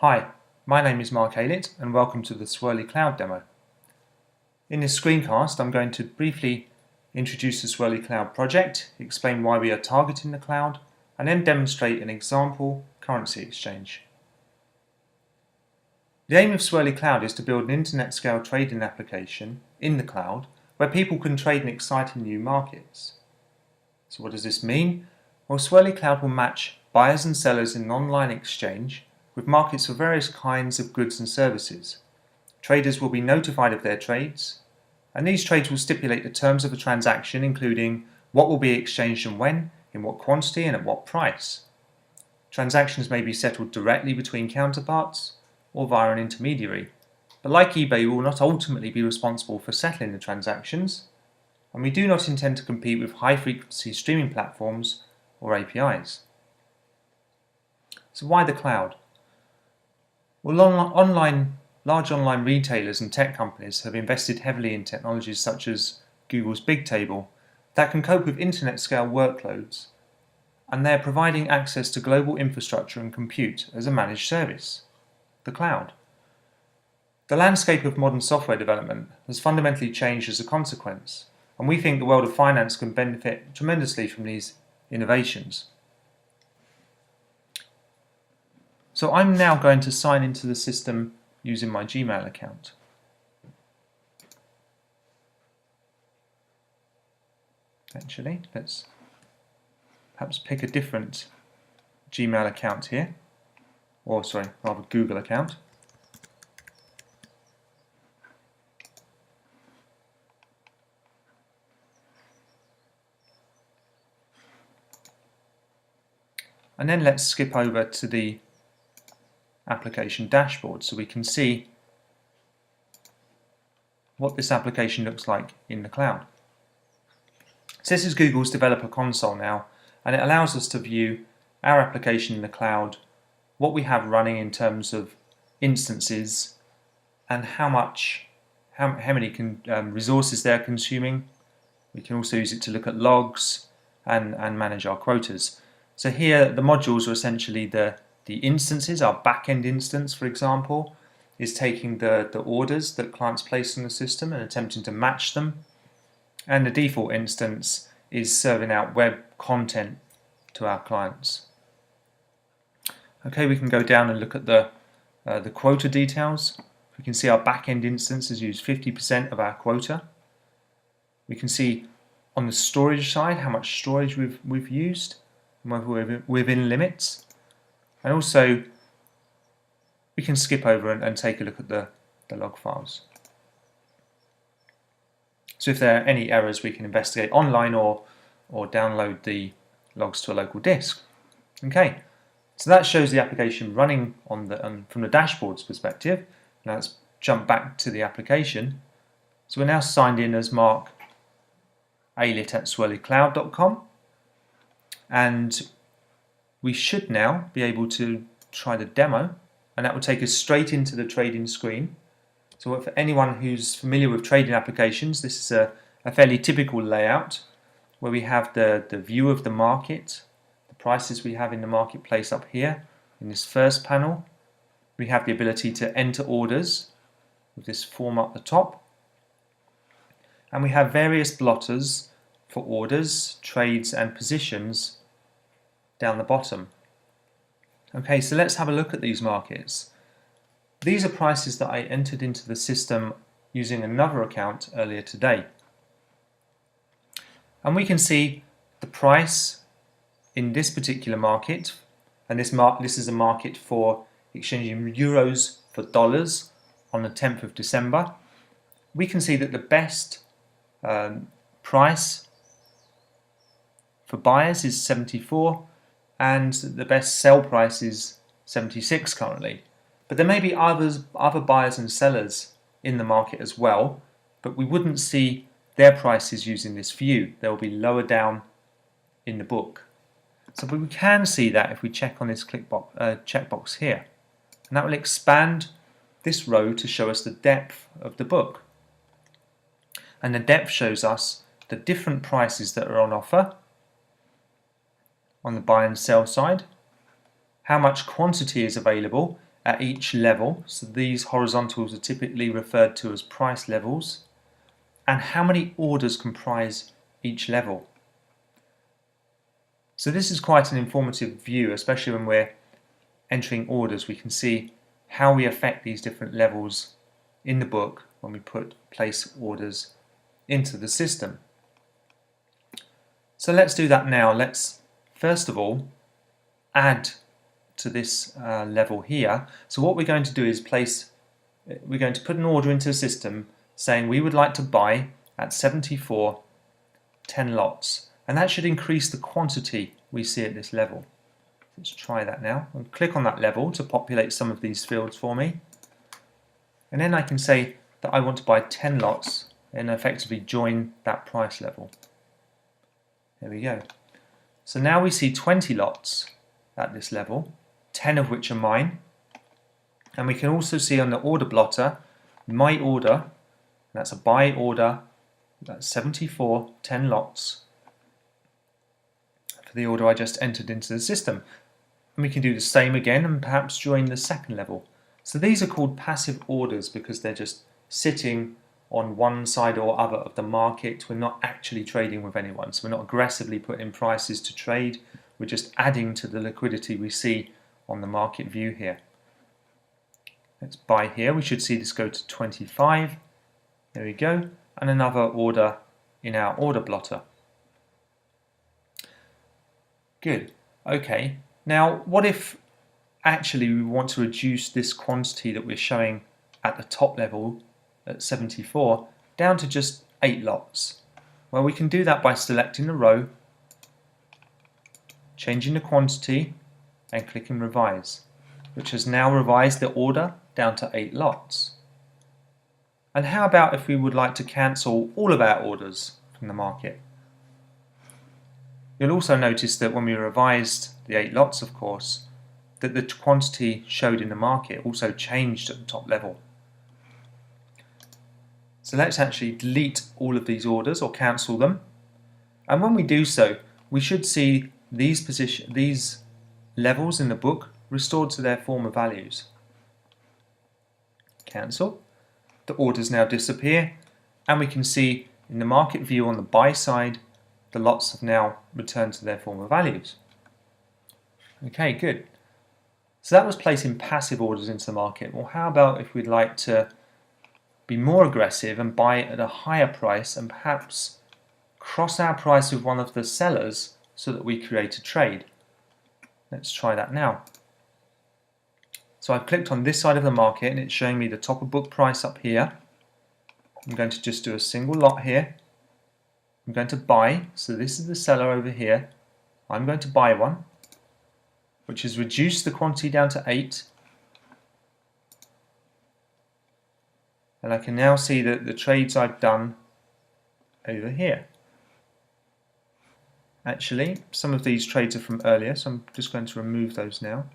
Hi, my name is Mark Aylett and welcome to the Swirly Cloud demo. In this screencast I'm going to briefly introduce the Swirly Cloud project, explain why we are targeting the cloud, and then demonstrate an example currency exchange. The aim of Swirly Cloud is to build an internet-scale trading application in the cloud where people can trade in exciting new markets. So what does this mean? Well, Swirly Cloud will match buyers and sellers in an online exchange with markets for various kinds of goods and services. Traders will be notified of their trades, and these trades will stipulate the terms of a transaction, including what will be exchanged and when, in what quantity and at what price. Transactions may be settled directly between counterparts or via an intermediary, but like eBay, we will not ultimately be responsible for settling the transactions, and we do not intend to compete with high-frequency streaming platforms or APIs. So why the cloud? Well, large online retailers and tech companies have invested heavily in technologies such as Google's Bigtable that can cope with internet-scale workloads, and they are providing access to global infrastructure and compute as a managed service, the cloud. The landscape of modern software development has fundamentally changed as a consequence, and we think the world of finance can benefit tremendously from these innovations. So I'm now going to sign into the system using my Gmail account. Actually, let's perhaps pick a different Gmail account here, or rather Google account. And then let's skip over to the application dashboard so we can see what this application looks like in the cloud. So this is Google's developer console now, and it allows us to view our application in the cloud, what we have running in terms of instances, and how many resources they're consuming. We can also use it to look at logs and manage our quotas. So here the modules are essentially the instances. Our back-end instance, for example, is taking the orders that clients place on the system and attempting to match them. And the default instance is serving out web content to our clients. Okay, we can go down and look at the quota details. We can see our back-end instance has used 50% of our quota. We can see on the storage side how much storage we've used and whether we're within limits. And also, we can skip over and take a look at the log files. So if there are any errors, we can investigate online or download the logs to a local disk. Okay, so that shows the application running from the dashboard's perspective. Now let's jump back to the application. So we're now signed in as Mark Aylett at swirlycloud.com, and we should now be able to try the demo, and that will take us straight into the trading screen. So for anyone who's familiar with trading applications, this is a fairly typical layout where we have the view of the market, the prices we have in the marketplace up here in this first panel. We have the ability to enter orders with this form up the top, and we have various blotters for orders, trades and positions down the bottom. Okay, so let's have a look at these markets. These are prices that I entered into the system using another account earlier today. And we can see the price in this particular market, and this is a market for exchanging euros for dollars on the 10th of December. We can see that the best price for buyers is 74, and the best sell price is 76 currently. But there may be other buyers and sellers in the market as well, but we wouldn't see their prices using this view. They will be lower down in the book. So we can see that if we check on this checkbox here, and that will expand this row to show us the depth of the book. And the depth shows us the different prices that are on offer on the buy and sell side, how much quantity is available, at each level, so these horizontals are typically referred to as price levels, and how many orders comprise each level. So this is quite an informative view, especially when we're entering orders. We can see how we affect these different levels in the book when we place orders into the system. So let's do that now. Let's first of all add to this level here. So what we're going to do is we're going to put an order into the system saying we would like to buy at 74 10 lots, and that should increase the quantity we see at this level. Let's try that now and click on that level to populate some of these fields for me, and then I can say that I want to buy 10 lots and effectively join that price level. There we go. So now we see 20 lots at this level, 10 of which are mine, and we can also see on the order blotter my order. That's a buy order, that's 74 10 lots for the order I just entered into the system. And we can do the same again and perhaps join the second level. So these are called passive orders because they're just sitting on one side or other of the market. We're not actually trading with anyone, so we're not aggressively putting prices to trade. We're just adding to the liquidity we see on the market view here. Let's buy here. We should see this go to 25. There we go. And another order in our order blotter. Good. Okay. Now, what if actually we want to reduce this quantity that we're showing at the top level at 74 down to just 8 lots? Well, we can do that by selecting the row, changing the quantity, and clicking revise, which has now revised the order down to 8 lots. And how about if we would like to cancel all of our orders from the market? You'll also notice that when we revised the 8 lots, of course, that the quantity showed in the market also changed at the top level. So let's actually delete all of these orders or cancel them. And when we do so, we should see these levels in the book restored to their former values. Cancel. The orders now disappear, and we can see in the market view on the buy side the lots have now returned to their former values. Okay, good. So that was placing passive orders into the market. Well, how about if we'd like to be more aggressive and buy at a higher price and perhaps cross our price with one of the sellers so that we create a trade? Let's try that now. So I've clicked on this side of the market and it's showing me the top of book price up here. I'm going to just do a single lot here. I'm going to buy, so this is the seller over here. I'm going to buy one, which has reduced the quantity down to 8. And I can now see that the trades I've done over here. Actually, some of these trades are from earlier, so I'm just going to remove those now.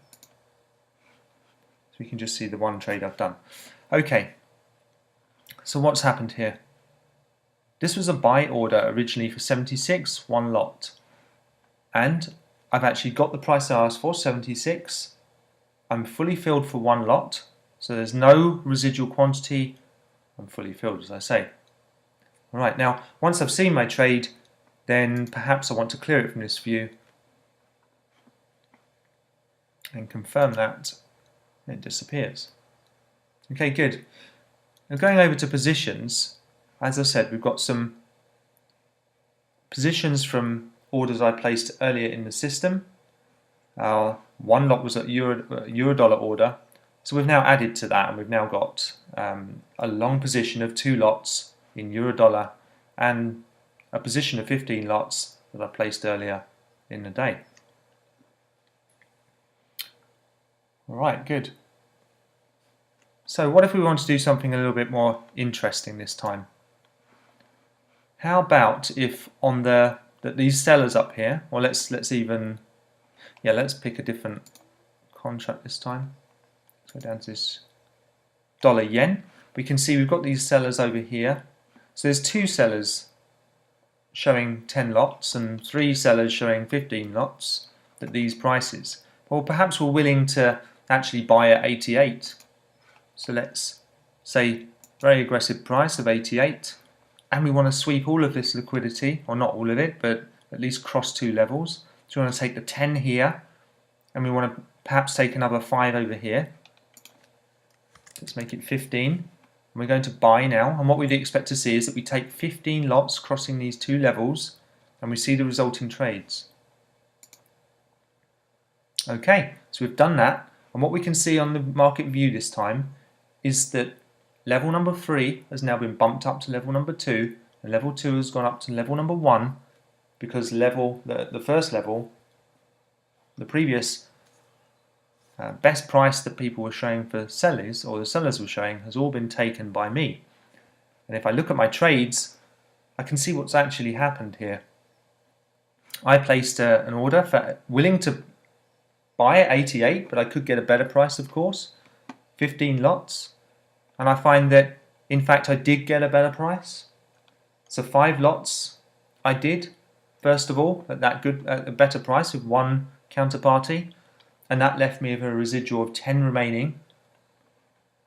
So we can just see the one trade I've done. Okay, so what's happened here? This was a buy order originally for 76, one lot. And I've actually got the price I asked for, 76. I'm fully filled for one lot, so there's no residual quantity. I'm fully filled, as I say. Alright, now once I've seen my trade, then perhaps I want to clear it from this view and confirm that it disappears. Okay, good. Now going over to positions, as I said, we've got some positions from orders I placed earlier in the system. One lot was a euro dollar order, so we've now added to that and we've now got a long position of 2 lots in euro dollar and a position of 15 lots that I placed earlier in the day. Alright, good. So what if we want to do something a little bit more interesting this time? How about if on these sellers up here, or let's pick a different contract this time. Let's go down to this dollar yen. We can see we've got these sellers over here. So there's 2 sellers showing 10 lots and 3 sellers showing 15 lots at these prices. Well, perhaps we're willing to actually buy at 88. So let's say very aggressive price of 88, and we want to sweep all of this liquidity, or not all of it, but at least cross two levels. So we want to take the 10 here, and we want to perhaps take another 5 over here. Let's make it 15. And we're going to buy now, and what we'd expect to see is that we take 15 lots crossing these two levels, and we see the resulting trades. Okay, so we've done that, and what we can see on the market view this time is that level number 3 has now been bumped up to level number 2, and level 2 has gone up to level number 1, because the first level, the previous best price that people were showing for sellers, or the sellers were showing, has all been taken by me. And if I look at my trades, I can see what's actually happened here. I placed an order for willing to buy at 88, but I could get a better price, of course, 15 lots, and I find that in fact I did get a better price. So 5 lots I did, first of all, at a better price with one counterparty, and that left me with a residual of 10 remaining.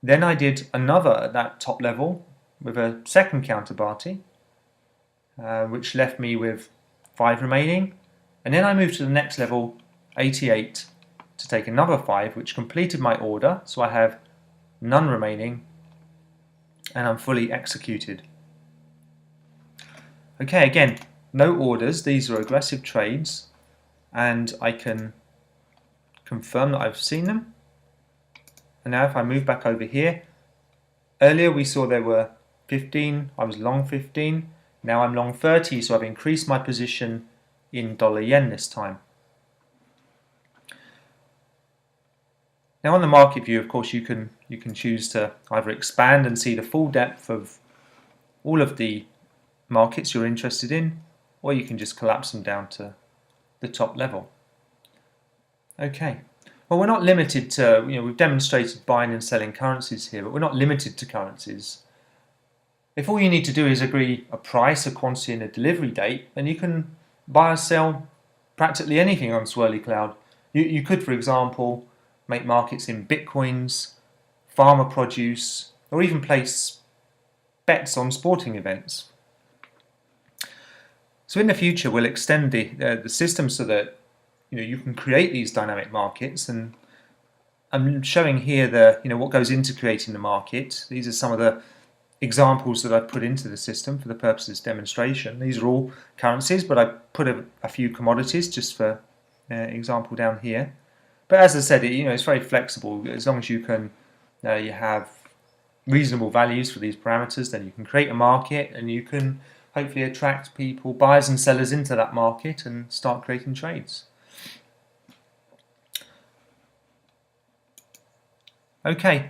Then I did another at that top level with a second counterparty, which left me with 5 remaining, and then I moved to the next level, 88, to take another 5, which completed my order, so I have none remaining, and I'm fully executed. Okay, again, no orders, these are aggressive trades, and I can confirm that I've seen them. And now if I move back over here, earlier we saw there were 15, I was long 15, now I'm long 30, so I've increased my position in dollar yen this time. Now on the market view, of course, you can choose to either expand and see the full depth of all of the markets you're interested in, or you can just collapse them down to the top level. Okay, well, we're not limited to, we've demonstrated buying and selling currencies here, but we're not limited to currencies. If all you need to do is agree a price, a quantity, and a delivery date, then you can buy or sell practically anything on Swirly Cloud. You could, for example, make markets in bitcoins, farmer produce, or even place bets on sporting events. So in the future, we'll extend the system so that you can create these dynamic markets, and I'm showing here what goes into creating the market. These are some of the examples that I've put into the system for the purpose of this demonstration. These are all currencies, but I put a few commodities just for example down here. But as I said, it's very flexible. As long as you have reasonable values for these parameters, then you can create a market, and you can hopefully attract people, buyers and sellers, into that market and start creating trades. Okay,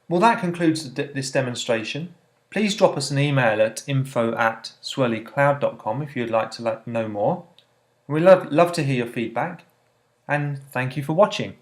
well, that concludes this demonstration. Please drop us an email at info@swirlycloud.com if you'd like to know more. We'd love to hear your feedback, and thank you for watching.